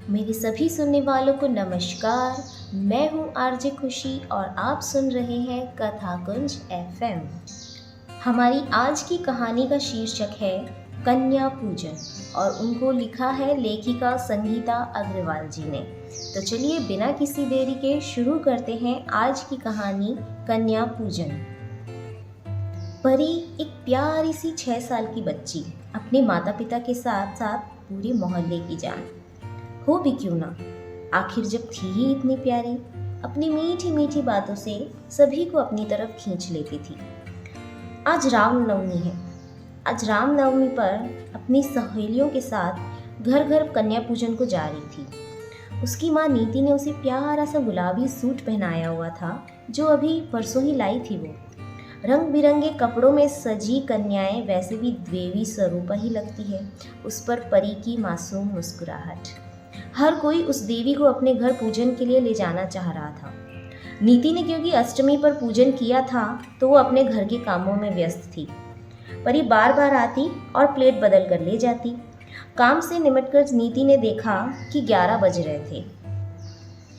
मेरे सभी सुनने वालों को नमस्कार। मैं हूँ आरजे खुशी और आप सुन रहे हैं कथा कुंज एफएम। हमारी आज की कहानी का शीर्षक है कन्या पूजन और उनको लिखा है लेखिका संगीता अग्रवाल जी ने। तो चलिए बिना किसी देरी के शुरू करते हैं आज की कहानी कन्या पूजन। परी एक प्यारी सी 6 साल की बच्ची अपने माता पिता के साथ साथ पूरे मोहल्ले की जान हो भी क्यों ना, आखिर जब थी ही इतनी प्यारी, अपनी मीठी मीठी बातों से सभी को अपनी तरफ खींच लेती थी। आज रामनवमी है। आज रामनवमी पर अपनी सहेलियों के साथ घर घर कन्या पूजन को जा रही थी। उसकी माँ नीति ने उसे प्यारा सा गुलाबी सूट पहनाया हुआ था जो अभी परसों ही लाई थी। वो रंग बिरंगे कपड़ों में सजी कन्याएं वैसे भी देवी स्वरूप ही लगती है। उस पर परी की मासूम मुस्कुराहट, हर कोई उस देवी को अपने घर पूजन के लिए ले जाना चाह रहा था। नीति ने क्योंकि अष्टमी पर पूजन किया था तो वो अपने घर के कामों में व्यस्त थी। परी बार बार आती और प्लेट बदल कर ले जाती। काम से निमटकर नीति ने देखा कि 11 बज रहे थे।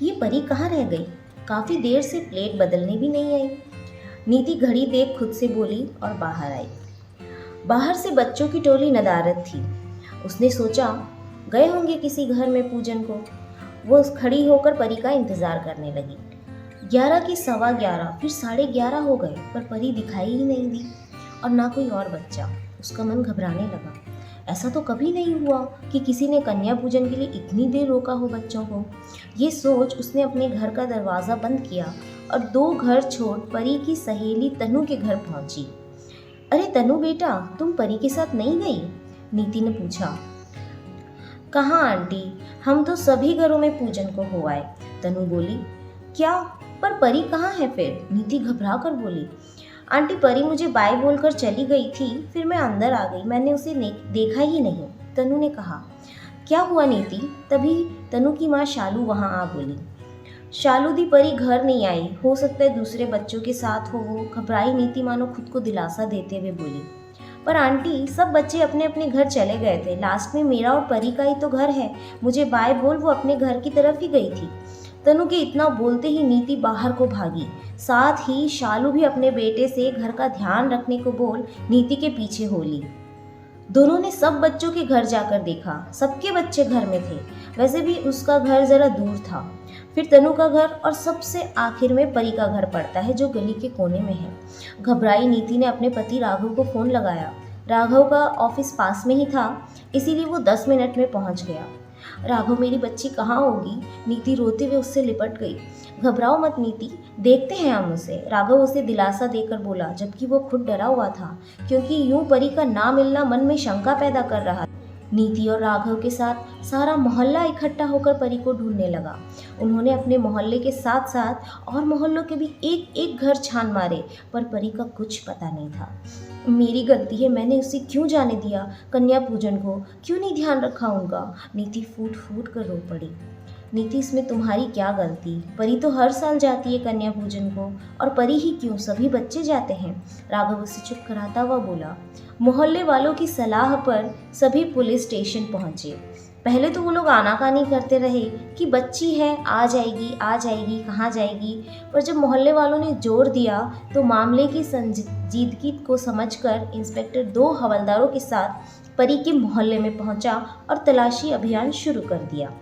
ये परी कहाँ रह गई? काफी देर से प्लेट बदलने भी नहीं आई। नीति घड़ी देख खुद से बोली और बाहर आई। बाहर से बच्चों की टोली नदारद थी। उसने सोचा गए होंगे किसी घर में पूजन को। वो खड़ी होकर परी का इंतजार करने लगी। 11 की 11:15 फिर 11:30 हो गए पर परी दिखाई ही नहीं दी और ना कोई और बच्चा। उसका मन घबराने लगा। ऐसा तो कभी नहीं हुआ कि किसी ने कन्या पूजन के लिए इतनी देर रोका हो बच्चों को। ये सोच उसने अपने घर का दरवाज़ा बंद किया और 2 घर छोड़ परी की सहेली तनु के घर पहुंची। अरे तनु बेटा, तुम परी के साथ नहीं गई? नीति ने पूछा। कहाँ आंटी, हम तो सभी घरों में पूजन को हो आए, तनु बोली। क्या? पर परी कहाँ है फिर? नीति घबरा कर बोली। आंटी परी मुझे बाय बोलकर चली गई थी, फिर मैं अंदर आ गई, मैंने उसे देखा ही नहीं, तनु ने कहा। क्या हुआ नीति? तभी तनु की माँ शालू वहाँ आ बोली। शालू दी परी घर नहीं आई, हो सकता है दूसरे बच्चों के साथ हो। वो घबराई नीति मानो खुद को दिलासा देते हुए बोली। पर आंटी सब बच्चे अपने अपने घर चले गए थे, लास्ट में मेरा और परी का ही तो घर है। मुझे बाय बोल, वो अपने घर की तरफ ही गई थी। तनु के इतना बोलते ही नीति बाहर को भागी। साथ ही शालू भी अपने बेटे से घर का ध्यान रखने को बोल नीति के पीछे हो ली। दोनों ने सब बच्चों के घर जाकर देखा, सबके बच्चे घर में थे। वैसे भी उसका घर जरा दूर था। फिर तनु का घर और सबसे आखिर में परी का घर पड़ता है जो गली के कोने में है। घबराई नीति ने अपने पति राघव को फोन लगाया। राघव का ऑफिस पास में ही था, इसीलिए वो 10 मिनट में पहुंच गया। राघव मेरी बच्ची कहाँ होगी? नीति रोते हुए उससे लिपट गई। घबराओ मत नीति, देखते हैं हम उसे, राघव उसे दिलासा देकर बोला, जबकि वो खुद डरा हुआ था क्योंकि यूं परी का ना मिलना मन में शंका पैदा कर रहा। नीति और राघव के साथ सारा मोहल्ला इकट्ठा होकर परी को ढूंढने लगा। उन्होंने अपने मोहल्ले के साथ साथ और मोहल्लों के भी एक एक घर छान मारे पर परी का कुछ पता नहीं था। मेरी गलती है, मैंने उसे क्यों जाने दिया कन्या पूजन को, क्यों नहीं ध्यान रखा उनका? नीति फूट फूट कर रो पड़ी। नीति इसमें तुम्हारी क्या गलती? परी तो हर साल जाती है कन्या पूजन को, और परी ही क्यों, सभी बच्चे जाते हैं। राघव उसे चुप कराता हुआ बोला। मोहल्ले वालों की सलाह पर सभी पुलिस स्टेशन पहुंचे। पहले तो वो लोग आनाकानी करते रहे कि बच्ची है, आ जाएगी, कहाँ जाएगी। पर जब मोहल्ले वालों ने जोर दिया तो मामले की संजीदगी को समझकर इंस्पेक्टर 2 हवलदारों के साथ परी के मोहल्ले में पहुंचा और तलाशी अभियान शुरू कर दिया।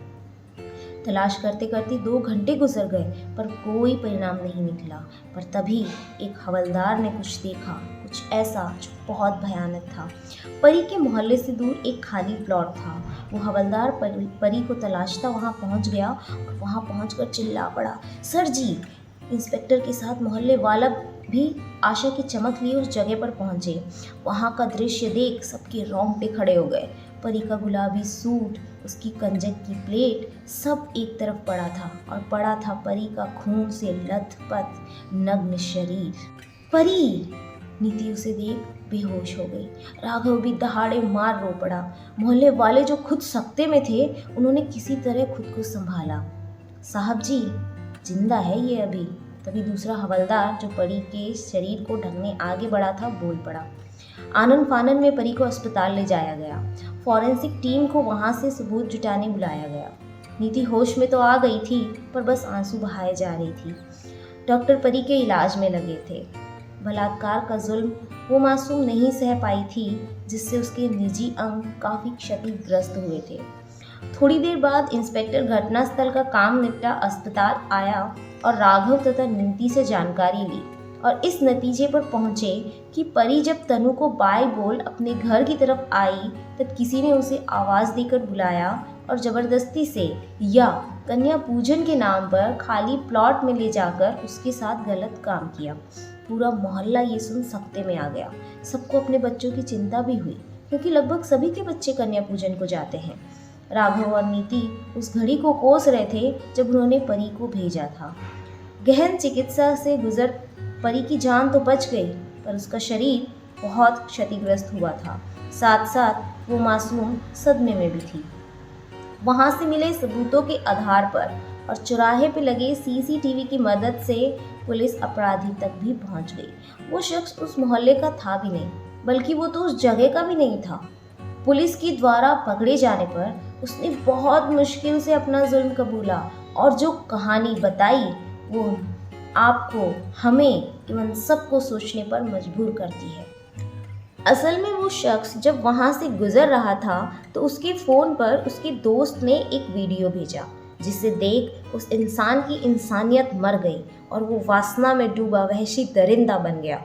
तलाश करते करते 2 घंटे गुजर गए पर कोई परिणाम नहीं निकला। पर तभी एक हवलदार ने कुछ देखा, कुछ ऐसा जो बहुत भयानक था। परी के मोहल्ले से दूर एक खाली प्लॉट था। वो हवलदार परी को तलाशता वहाँ पहुँच गया और वहाँ पहुँचकर चिल्ला पड़ा, सर जी। इंस्पेक्टर के साथ मोहल्ले वाला भी आशा की चमक लिए उस जगह पर पहुँचे। वहाँ का दृश्य देख सबके रोंगटे खड़े हो गए। परी का गुलाबी सूट, उसकी कंजक की प्लेट सब एक तरफ पड़ा था और पड़ा था परी का खून से लथपथ नग्न शरीर। परी! नीति उसे देख बेहोश हो गई। राघव भी दहाड़े मार रो पड़ा। मोहल्ले वाले जो खुद सकते में थे, उन्होंने किसी तरह खुद को संभाला। साहब जी, जिंदा है ये अभी। तभी दूसरा हवलदार जो परी के शरीर को ढकने आगे बढ़ा था बोल पड़ा। आनन फानन में परी को अस्पताल ले जाया गया। फॉरेंसिक टीम को वहां से सबूत जुटाने बुलाया गया। नीति होश में तो आ गई थी, पर बस आंसू बहाए जा रही थी। डॉक्टर परी के इलाज में लगे थे। बलात्कार का जुल्म वो मासूम नहीं सह पाई थी, जिससे उसके निजी अंग काफ़ी क्षतिग्रस्त हुए थे। थोड़ी देर बाद इंस्पेक्टर घटनास्थल का काम निपटा अस्पताल आया और राघव तथा नीति से जानकारी ली और इस नतीजे पर पहुंचे कि परी जब तनु को बाय बोल अपने घर की तरफ आई, तब किसी ने उसे आवाज़ देकर बुलाया और ज़बरदस्ती से या कन्या पूजन के नाम पर खाली प्लॉट में ले जाकर उसके साथ गलत काम किया। पूरा मोहल्ला ये सुन सकते में आ गया। सबको अपने बच्चों की चिंता भी हुई, क्योंकि लगभग सभी के बच्चे कन्या पूजन को जाते हैं। राघव और नीति उस घड़ी को कोस रहे थे जब उन्होंने परी को भेजा था। गहन चिकित्सा से गुजर परी की जान तो बच गई, पर उसका शरीर बहुत क्षतिग्रस्त हुआ था। साथ साथ वो मासूम सदमे में भी थी। वहाँ से मिले सबूतों के आधार पर और चौराहे पे लगे सीसीटीवी की मदद से पुलिस अपराधी तक भी पहुँच गई। वो शख्स उस मोहल्ले का था भी नहीं, बल्कि वो तो उस जगह का भी नहीं था। पुलिस के द्वारा पकड़े जाने पर उसने बहुत मुश्किल से अपना जुर्म कबूला और जो कहानी बताई वो आपको, हमें एवं सबको सोचने पर मजबूर करती है। असल में वो शख्स जब वहाँ से गुजर रहा था तो उसके फ़ोन पर उसके दोस्त ने एक वीडियो भेजा, जिसे देख उस इंसान की इंसानियत मर गई और वो वासना में डूबा वहशी दरिंदा बन गया।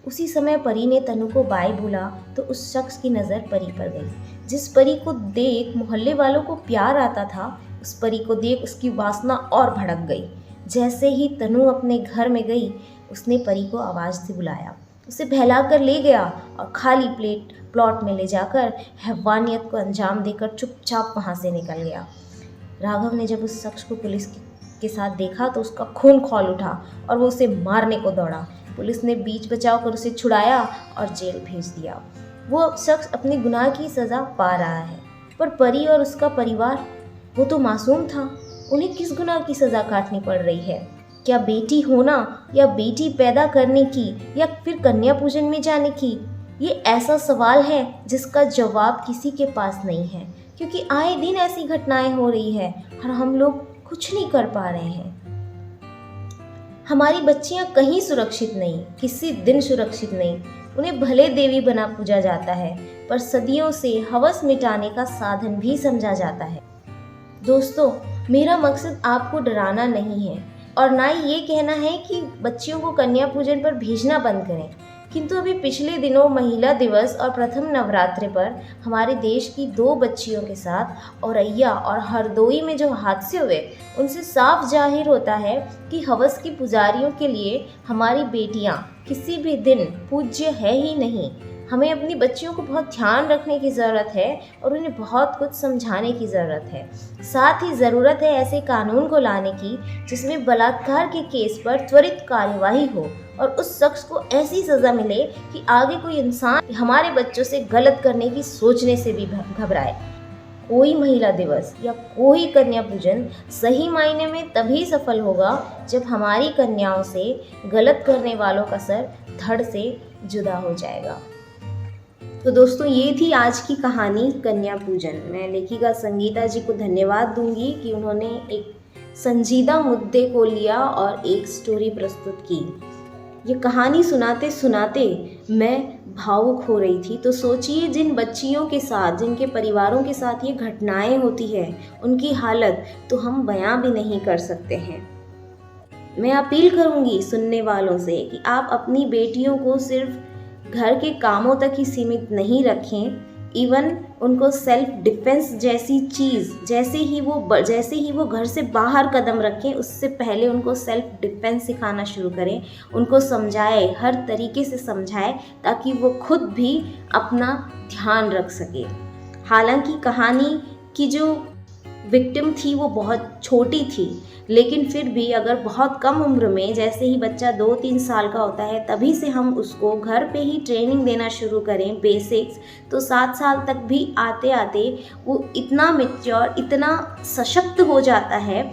उसी समय परी ने तनु को बाय बोला तो उस शख्स की नज़र परी पर गई। जिस परी को देख मोहल्ले वालों को प्यार आता था, उस परी को देख उसकी वासना और भड़क गई। जैसे ही तनु अपने घर में गई, उसने परी को आवाज़ से बुलाया, उसे बहला कर ले गया और खाली प्लॉट में ले जाकर हैवानियत को अंजाम देकर चुपचाप वहाँ से निकल गया। राघव ने जब उस शख्स को पुलिस के साथ देखा तो उसका खून खौल उठा और वो उसे मारने को दौड़ा। पुलिस ने बीच बचाव कर उसे छुड़ाया और जेल भेज दिया। वो शख्स अपने गुनाह की सज़ा पा रहा है, पर परी और उसका परिवार, वो तो मासूम था, उन्हें किस गुनाह की सज़ा काटनी पड़ रही है? क्या बेटी होना या बेटी पैदा करने की या फिर कन्या पूजन में जाने की? ये ऐसा सवाल है जिसका जवाब किसी के पास नहीं है, क्योंकि आए दिन ऐसी घटनाएं हो रही है और हम लोग कुछ नहीं कर पा रहे हैं। हमारी बच्चियां कहीं सुरक्षित नहीं, किसी दिन सुरक्षित नहीं। उन्हें भले देवी बना पूजा जाता है, पर सदियों से हवस मिटाने का साधन भी समझा जाता है। दोस्तों, मेरा मकसद आपको डराना नहीं है और ना ही ये कहना है कि बच्चियों को कन्या पूजन पर भेजना बंद करें, किंतु अभी पिछले दिनों महिला दिवस और प्रथम नवरात्रि पर हमारे देश की 2 बच्चियों के साथ औरैया और हरदोई में जो हादसे हुए, उनसे साफ जाहिर होता है कि हवस की पुजारियों के लिए हमारी बेटियां किसी भी दिन पूज्य है ही नहीं। हमें अपनी बच्चियों को बहुत ध्यान रखने की ज़रूरत है और उन्हें बहुत कुछ समझाने की ज़रूरत है। साथ ही ज़रूरत है ऐसे कानून को लाने की जिसमें बलात्कार के केस पर त्वरित कार्यवाही हो और उस शख्स को ऐसी सज़ा मिले कि आगे कोई इंसान हमारे बच्चों से गलत करने की सोचने से भी घबराए। कोई महिला दिवस या कोई कन्या पूजन सही मायने में तभी सफल होगा जब हमारी कन्याओं से गलत करने वालों का सर धड़ से जुदा हो जाएगा। तो दोस्तों, ये थी आज की कहानी कन्या पूजन। मैं लेखिका संगीता जी को धन्यवाद दूंगी कि उन्होंने एक संजीदा मुद्दे को लिया और एक स्टोरी प्रस्तुत की। ये कहानी सुनाते सुनाते मैं भावुक हो रही थी। तो सोचिए, जिन बच्चियों के साथ, जिनके परिवारों के साथ ये घटनाएं होती है, उनकी हालत तो हम बयां भी नहीं कर सकते हैं। मैं अपील करूंगी सुनने वालों से कि आप अपनी बेटियों को सिर्फ घर के कामों तक ही सीमित नहीं रखें। इवन उनको सेल्फ डिफेंस जैसी चीज़, जैसे ही वो घर से बाहर कदम रखें, उससे पहले उनको सेल्फ डिफेंस सिखाना शुरू करें। उनको समझाएं, हर तरीके से समझाएं, ताकि वो खुद भी अपना ध्यान रख सके। हालांकि कहानी की जो विक्टिम थी वो बहुत छोटी थी, लेकिन फिर भी अगर बहुत कम उम्र में, जैसे ही बच्चा 2-3 साल का होता है, तभी से हम उसको घर पे ही ट्रेनिंग देना शुरू करें बेसिक्स, तो 7 साल तक भी आते आते वो इतना मैच्योर, इतना सशक्त हो जाता है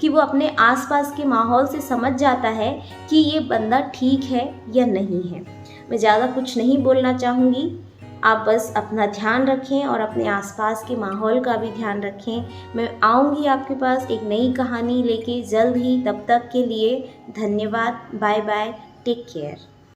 कि वो अपने आसपास के माहौल से समझ जाता है कि ये बंदा ठीक है या नहीं है। मैं ज़्यादा कुछ नहीं बोलना चाहूँगी। आप बस अपना ध्यान रखें और अपने आसपास के माहौल का भी ध्यान रखें। मैं आऊँगी आपके पास एक नई कहानी लेके जल्द ही। तब तक के लिए धन्यवाद। Bye bye. Take care.